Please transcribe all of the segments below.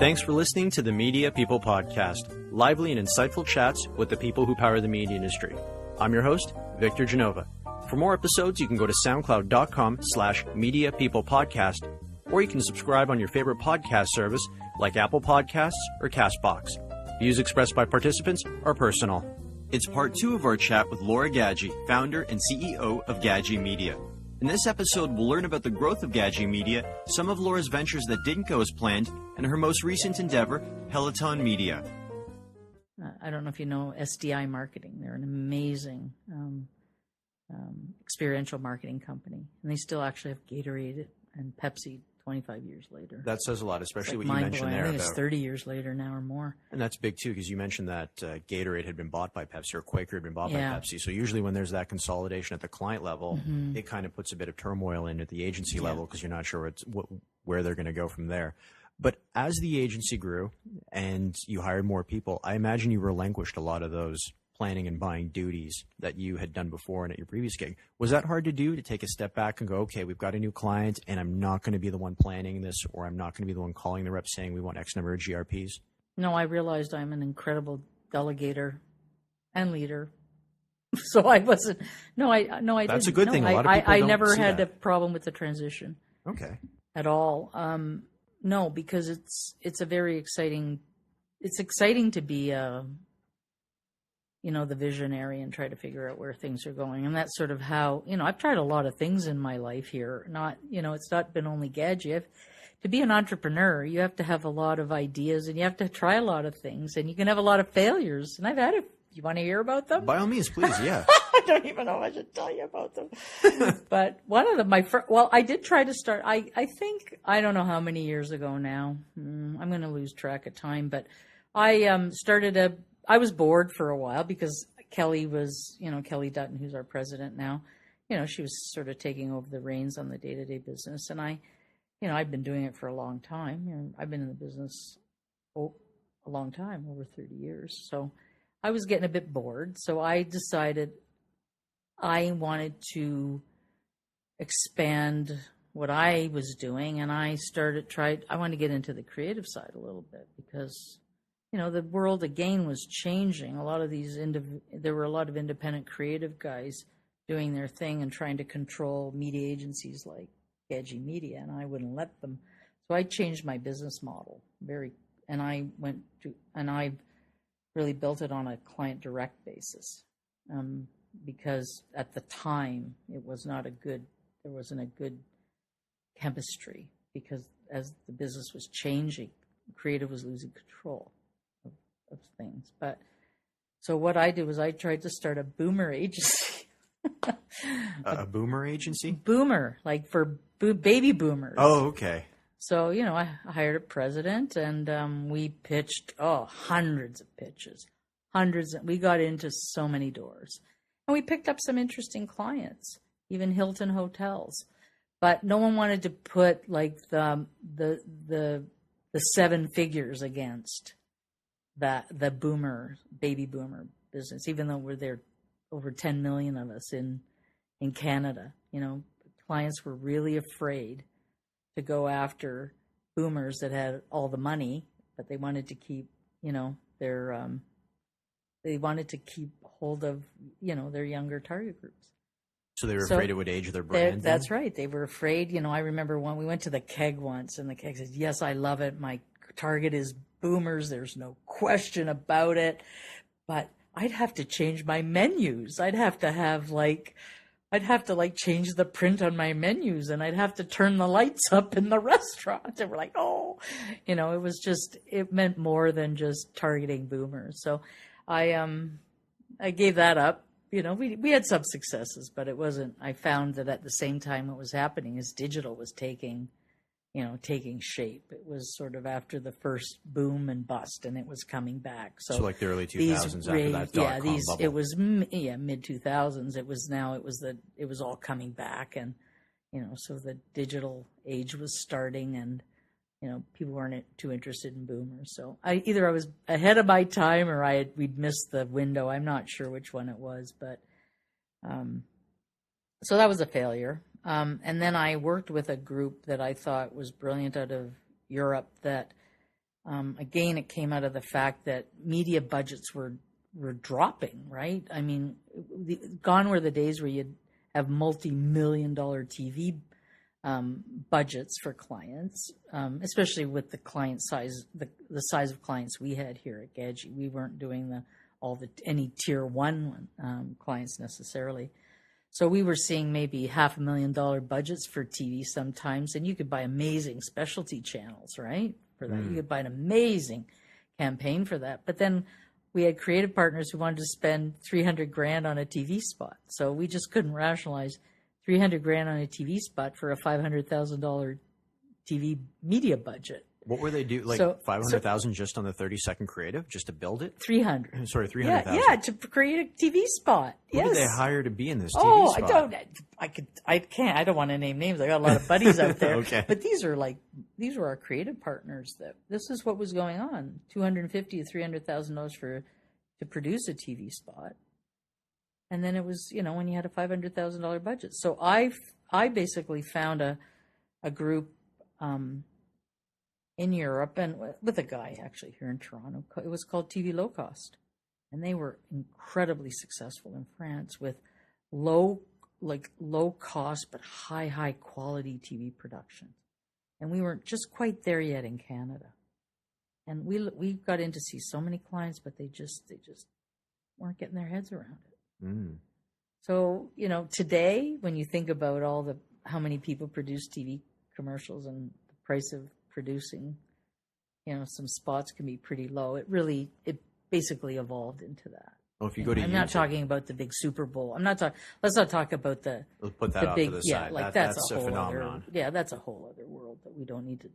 Thanks for listening to the Media People Podcast, lively and insightful chats with the people who power the media industry. I'm your host, Victor Genova. For more episodes, you can go to soundcloud.com/mediapeoplepodcast, or you can subscribe on your favorite podcast service like Apple Podcasts or CastBox. Views expressed by participants are personal. It's part 2 of our chat with Laura Gaggi, founder and CEO of Gaggi Media. In this episode, we'll learn about the growth of Gaggi Media, some of Laura's ventures that didn't go as planned, and her most recent endeavor, Peloton Media. I don't know if you know SDI Marketing. They're an amazing experiential marketing company. And they still actually have Gatorade and Pepsi 25 years later. That says a lot, especially like what you mentioned there. I think it's 30 years later now or more. And that's big, too, because you mentioned that Gatorade had been bought by Pepsi, or Quaker had been bought by Pepsi. So usually when there's that consolidation at the client level, it kind of puts a bit of turmoil in at the agency level because you're not sure where they're going to go from there. But as the agency grew and you hired more people, I imagine you relinquished a lot of those planning and buying duties that you had done before and at your previous gig. Was that hard to do, to take a step back and go, okay, we've got a new client and I'm not going to be the one planning this, or I'm not going to be the one calling the rep saying we want X number of GRPs? No, I realized I'm an incredible delegator and leader. So I wasn't. I didn't. That's a good thing. A lot of people I don't never see had that. a problem with the transition. Okay. At all. No, because it's a very exciting. It's exciting to be the visionary and try to figure out where things are going. And that's sort of how, I've tried a lot of things in my life here. Not, it's not been only Gaggi. To be an entrepreneur, you have to have a lot of ideas and you have to try a lot of things, and you can have a lot of failures. And I've had it. You want to hear about them? By all means, please, yeah. I don't even know if I should tell you about them. But one of them, I did try to start, I think, I don't know how many years ago now. I'm going to lose track of time, but I I was bored for a while because Kelly was, Kelly Dutton, who's our president now, she was sort of taking over the reins on the day-to-day business. And I've been doing it for a long time. I've been in the business a long time, over 30 years. So I was getting a bit bored. So I decided I wanted to expand what I was doing. And I I wanted to get into the creative side a little bit because the world again was changing. A lot of there were a lot of independent creative guys doing their thing and trying to control media agencies like Gaggi Media, and I wouldn't let them. So I changed my business model and I really built it on a client direct basis, because at the time there wasn't a good chemistry, because as the business was changing, creative was losing control of things. But so what I did was I tried to start a boomer agency. A boomer agency? Boomer, like for baby boomers. Oh, okay. So, I hired a president and we pitched, hundreds of pitches. We got into so many doors. And we picked up some interesting clients, even Hilton hotels. But no one wanted to put like the 7 figures against the baby boomer business, even though we're there over 10 million of us in Canada. Clients were really afraid to go after boomers that had all the money, but they wanted to keep, they wanted to keep hold of, their younger target groups. So they were afraid it would age their brand? That's right. They were afraid. I remember when we went to the keg once, and the keg said, yes, I love it. My target is boomers. There's no question about it. But I'd have to change my menus. I'd have to change the print on my menus, and I'd have to turn the lights up in the restaurant. And we're like, it meant more than just targeting boomers. So I gave that up. We had some successes, but it wasn't. I found that at the same time what was happening is digital was taking shape. It was sort of after the first boom and bust, and it was coming back. So like the early 2000s after that dot-com bubble. It was mid 2000s. It was all coming back, and so the digital age was starting, and people weren't too interested in boomers. So I was ahead of my time, or we'd missed the window. I'm not sure which one it was, but so that was a failure. And then I worked with a group that I thought was brilliant out of Europe that again, it came out of the fact that media budgets were dropping, right? I mean, gone were the days where you'd have multi-million-dollar TV budgets for clients, especially with the client size, the size of clients we had here at Gaggi. We weren't doing any tier one clients necessarily. So we were seeing maybe $500,000 budgets for TV sometimes, and you could buy amazing specialty channels, right? For that, you could buy an amazing campaign for that. But then we had creative partners who wanted to spend $300,000 on a TV spot, so we just couldn't rationalize $300,000 on a TV spot for a $500,000 TV media budget. What were they do? Like 500,000 just on the 30-second creative, just to build it? 300. Sorry, 300,000. Yeah, to create a TV spot. Who did they hire to be in this TV spot? I don't want to name names. I got a lot of buddies out there. Okay. But these were our creative partners. This is what was going on: $250,000 to $300,000 to produce a TV spot. And then it was, when you had a $500,000 budget. So I basically found a group in Europe, and with a guy actually here in Toronto. It was called TV Low Cost, and they were incredibly successful in France with low cost but high quality TV production. And we weren't just quite there yet in Canada. And we got in to see so many clients, but they just weren't getting their heads around it. Mm. So, today, when you think about how many people produce TV commercials and the price of producing, some spots can be pretty low. It basically evolved into that. Well, if you go to I'm not talking about the big Super Bowl. Let's not talk about We'll put that off to the side. That's a phenomenon. That's a whole other world that we don't need to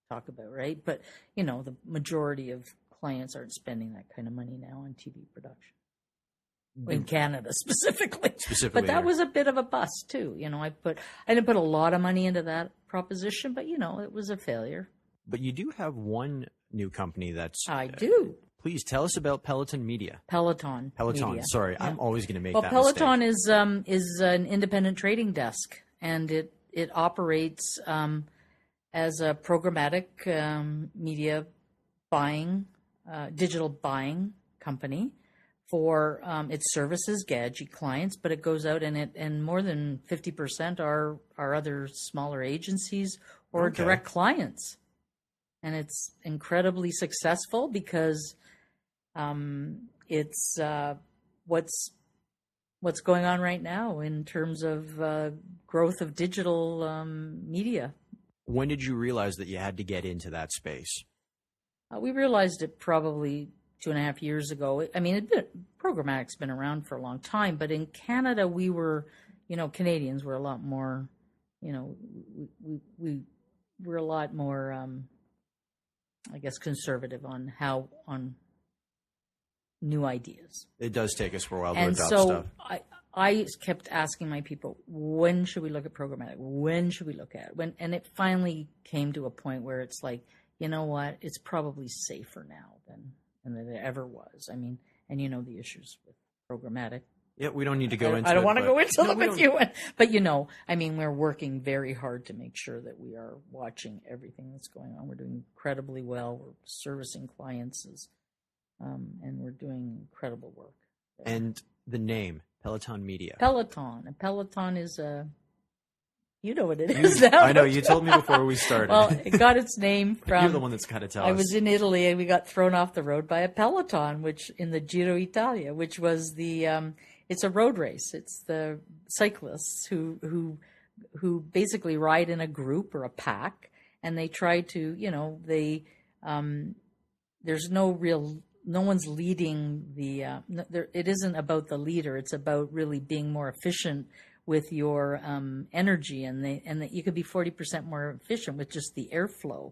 talk about, right? But, the majority of clients aren't spending that kind of money now on TV production. In Canada specifically. But that was a bit of a bust too. I didn't put a lot of money into that proposition, but it was a failure. But you do have one new company that's I do. Please tell us about Peloton Media. Peloton. Media. Sorry, yeah. I'm always going to make that Peloton mistake. is an independent trading desk, and it operates as a programmatic media buying, digital buying company. For it services Gaggi clients, but it goes out and more than 50% are other smaller agencies or direct clients, and it's incredibly successful because it's what's going on right now in terms of growth of digital media. When did you realize that you had to get into that space? We realized it probably 2.5 years ago. I mean, programmatic's been around for a long time, but in Canada, we were, Canadians were a lot more, we were a lot more, I guess, conservative on new ideas. It does take us for a while to adopt stuff. And so I kept asking my people, when should we look at programmatic? When should we look at it? And it finally came to a point where it's like, you know what? It's probably safer now than it ever was. I mean, and the issues with programmatic. Yeah, we don't need to go into it. I don't want to go into them with you. But, we're working very hard to make sure that we are watching everything that's going on. We're doing incredibly well. We're servicing clients, and we're doing incredible work there. And the name, Peloton Media. Peloton is you know what it is now. I know. You told me before we started. Well, it got its name from... You're the one that's got to tell us. I was in Italy, and we got thrown off the road by a Peloton, which in the Giro Italia, which was the... it's a road race. It's the cyclists who basically ride in a group or a pack, and they try to, there's no one's leading the... it isn't about the leader. It's about really being more efficient with your energy, and that you could be 40% more efficient with just the airflow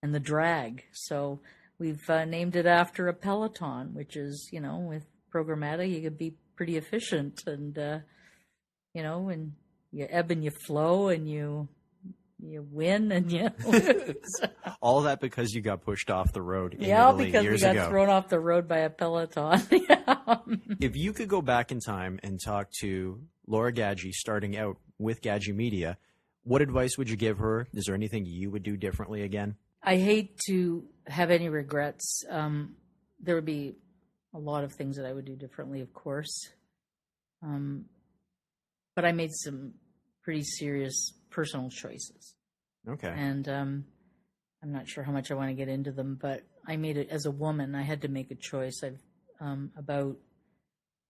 and the drag. So we've named it after a Peloton, which is, with programmatic, you could be pretty efficient, and and you ebb and you flow, and you win and you lose. All that because you got pushed off the road in Italy because we got thrown off the road by a Peloton. Yeah. If you could go back in time and talk to Laura Gaggi starting out with Gaggi Media, what advice would you give her? Is there anything you would do differently again? hate to have any regrets. There would be a lot of things that I would do differently, of course. But I made some pretty serious personal choices. Okay. And I'm not sure how much I want to get into them, but I made it as a woman. I had to make a choice about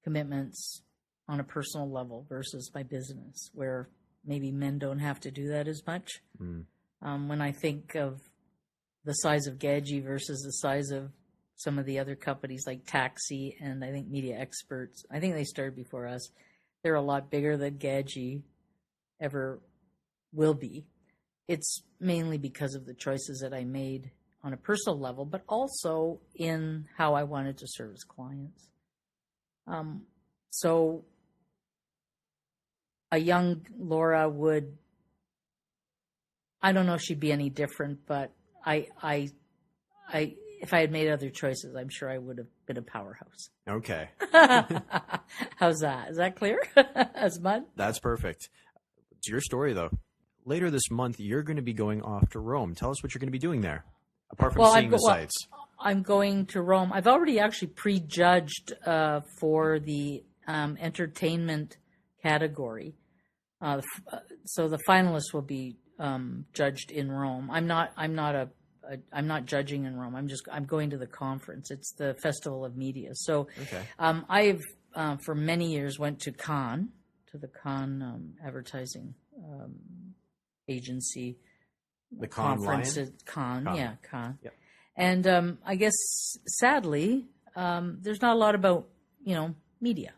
commitments on a personal level versus my business, where maybe men don't have to do that as much. When I think of the size of Gaggi versus the size of some of the other companies like Taxi and I think Media Experts, I think they started before us. They're a lot bigger than Gaggi ever will be. It's mainly because of the choices that I made on a personal level, but also in how I wanted to service clients. So a young Laura would, I don't know if she'd be any different, but I if I had made other choices, I'm sure I would have been a powerhouse. Okay. How's that? Is that clear as mud? That's perfect. It's your story, though. Later this month, you're going to be going off to Rome. Tell us what you're going to be doing there, apart from seeing the sights. I'm going to Rome. I've already actually prejudged for the entertainment category. So the finalists will be judged in Rome. I'm not judging in Rome. I'm going to the conference. It's the Festival of Media. So okay. I've for many years went to Cannes, to the Cannes advertising agency. The conference Cannes at Cannes. Yeah, Cannes. Yep. And I guess sadly, there's not a lot about media.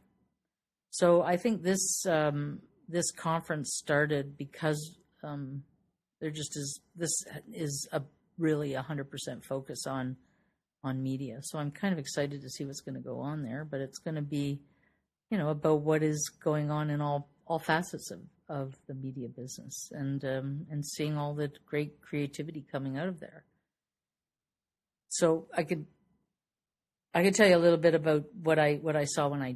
So I think this conference started because this is a really 100% focus on media. So I'm kind of excited to see what's going to go on there, but it's going to be, about what is going on in all facets of the media business and seeing all the great creativity coming out of there. So I could tell you a little bit about what I saw when I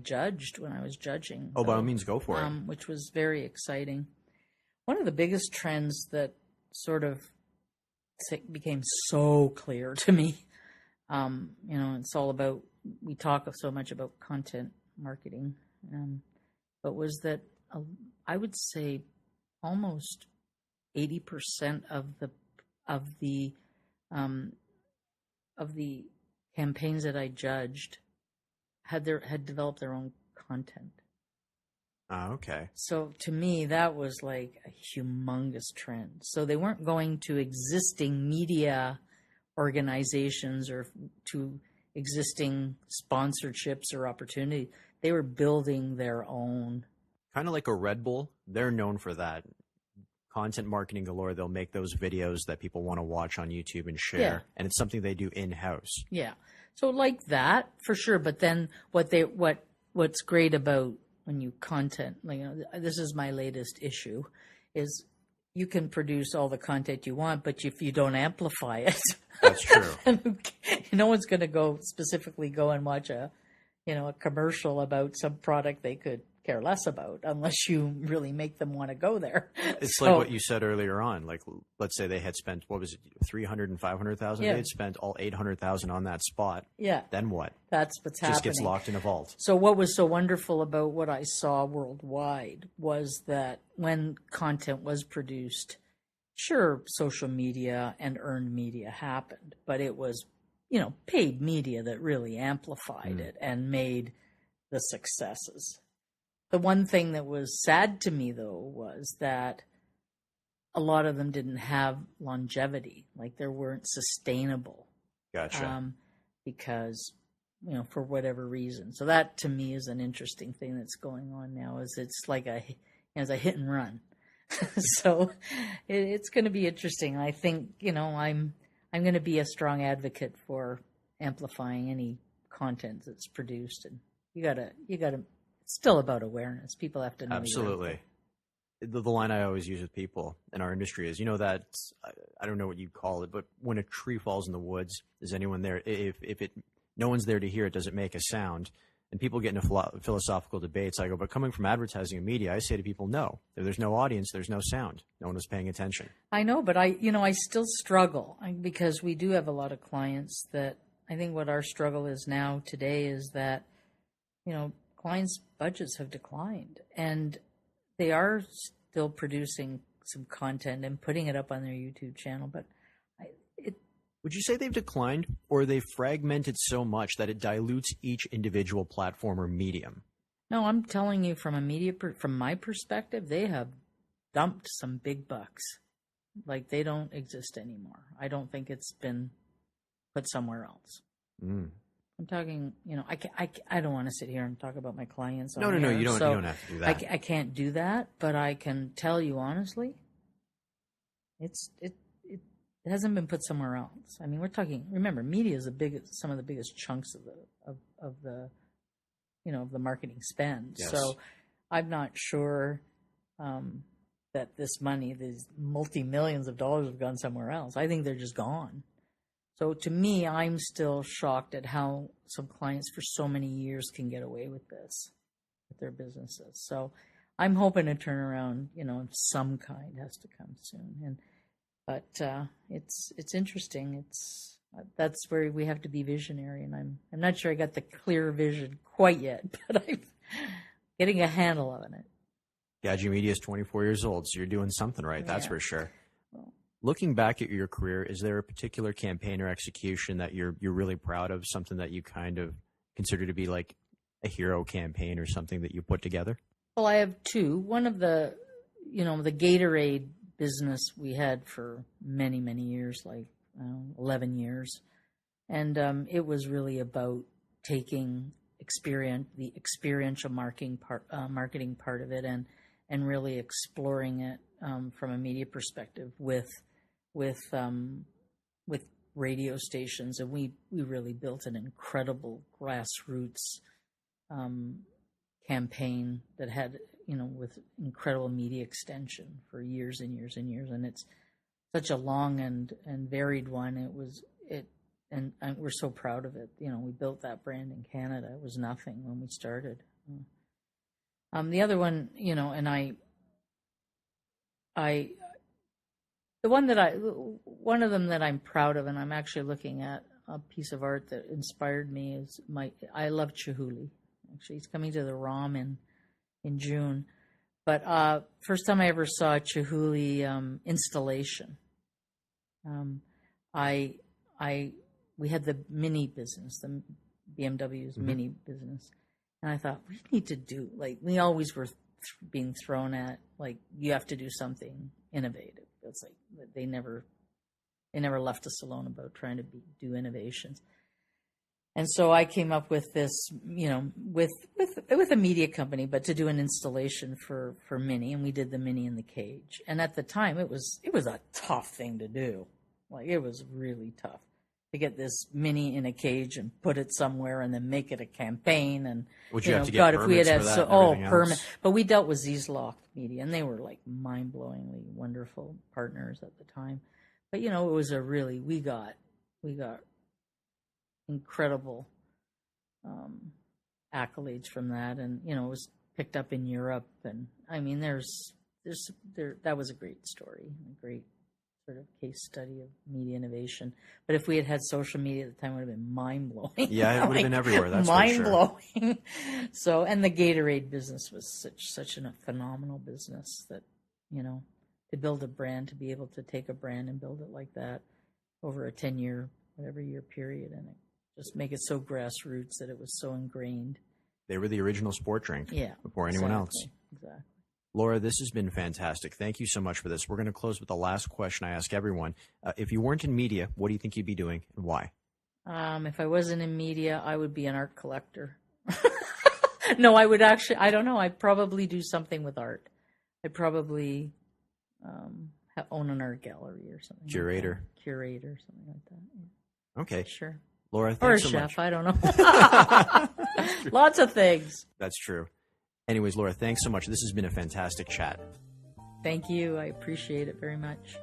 was judging. Oh, by all means, go for it. Which was very exciting. One of the biggest trends that sort of became so clear to me, it's all about, we talk so much about content marketing, but was that I would say almost 80% of the campaigns that I judged had developed their own content. Okay. So to me, that was like a humongous trend. So they weren't going to existing media organizations or to existing sponsorships or opportunity. They were building their own. Kind of like a Red Bull. They're known for that. Content marketing galore. They'll make those videos that people want to watch on YouTube and share. Yeah. And it's something they do in-house. Yeah. So like that, for sure. But then what's great about when you content, this is my latest issue, is you can produce all the content you want, but if you don't amplify it, that's true. No one's going to specifically go and watch a commercial about some product they could care less about unless you really make them want to go there. It's like what you said earlier on. Like, let's say they had spent, what was it, 300 and 500,000? Yeah. They had spent all 800,000 on that spot. Yeah. Then what? That's what's happening. Just gets locked in a vault. So what was so wonderful about what I saw worldwide was that when content was produced, sure, social media and earned media happened, but it was, paid media that really amplified it and made the successes. The one thing that was sad to me, though, was that a lot of them didn't have longevity, like they weren't sustainable. Gotcha. Because, for whatever reason. So that, to me, is an interesting thing that's going on now, is it's like a hit and run. So it's going to be interesting. I think, I'm going to be a strong advocate for amplifying any content that's produced. And you gotta, it's still about awareness. People have to know. Absolutely. The line I always use with people in our industry is, that, I don't know what you'd call it, but when a tree falls in the woods, is anyone there? If no one's there to hear it, does it make a sound? And people get into philosophical debates. I go, but coming from advertising and media, I say to people, no, if there's no audience, there's no sound. No one is paying attention. I know, but I still struggle because we do have a lot of clients that I think what our struggle is now today is that, clients' budgets have declined and they are still producing some content and putting it up on their YouTube channel. But would you say they've declined, or they've fragmented so much that it dilutes each individual platform or medium? No, I'm telling you from from my perspective, they have dumped some big bucks. Like they don't exist anymore. I don't think it's been put somewhere else. I'm talking, I don't want to sit here and talk about my clients. No, you don't have to do that. I can't do that, but I can tell you honestly, it hasn't been put somewhere else. I mean, we're talking. Remember, media is some of the biggest chunks of the marketing spend. Yes. So, I'm not sure that this money, these multi-millions of dollars, have gone somewhere else. I think they're just gone. So, to me, I'm still shocked at how some clients for so many years can get away with this with their businesses. So, I'm hoping a turnaround, of some kind has to come soon. But it's interesting. That's where we have to be visionary, and I'm not sure I got the clear vision quite yet, but I'm getting a handle on it. Gaggi Media is 24 years old, so you're doing something right. That's for sure. Well, looking back at your career, is there a particular campaign or execution that you're really proud of? Something that you kind of consider to be like a hero campaign or something that you put together? Well, I have two. One of the Gatorade business we had for many, many years, like 11 years. And it was really about taking the experiential marketing part of it and really exploring it from a media perspective with radio stations. And we really built an incredible grassroots campaign that had with incredible media extension for years and years and years. And it's such a long and varied one. And we're so proud of it. We built that brand in Canada. It was nothing when we started. The other one, one of them that I'm proud of, and I'm actually looking at a piece of art that inspired me is I love Chihuly. Actually, he's coming to the ROM in June. But first time I ever saw a Chihuly installation, we had the mini business, the BMW's mini business, and I thought we need to do, we always were being thrown at, you have to do something innovative. It's like they never left us alone about trying to do innovations. And so I came up with this, with a media company, but to do an installation for Mini, and we did the Mini in the cage. And at the time, it was a tough thing to do. It was really tough to get this Mini in a cage and put it somewhere, and then make it a campaign. And would you have to get permits for that? Permit. But we dealt with Zlock Media, and they were mind-blowingly wonderful partners at the time. But it was we got incredible accolades from that, and it was picked up in Europe, and I mean that was a great story, a great sort of case study of media innovation. But if we had had social media at the time, it would have been mind-blowing. Yeah, it would have been everywhere. That's mind-blowing. For sure. So, and the Gatorade business was such a phenomenal business that to build a brand, to be able to take a brand and build it like that over a 10-year, whatever year period, and just make it so grassroots that it was so ingrained. They were the original sport drink before anyone else. Exactly. Laura, this has been fantastic. Thank you so much for this. We're going to close with the last question I ask everyone. If you weren't in media, what do you think you'd be doing and why? If I wasn't in media, I would be an art collector. No, I would actually, I don't know. I'd probably do something with art. I'd probably own an art gallery or something. Curator. Curator, something like that. Yeah. Okay. Sure. Laura, thanks so much. Or a chef, I don't know. Lots of things. That's true. Anyways, Laura, thanks so much. This has been a fantastic chat. Thank you. I appreciate it very much.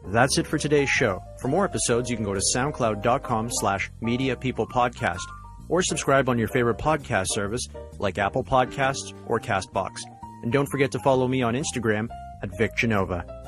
That's it for today's show. For more episodes, you can go to soundcloud.com/mediapeoplepodcast. or subscribe on your favorite podcast service like Apple Podcasts or CastBox. And don't forget to follow me on Instagram at Vic Genova.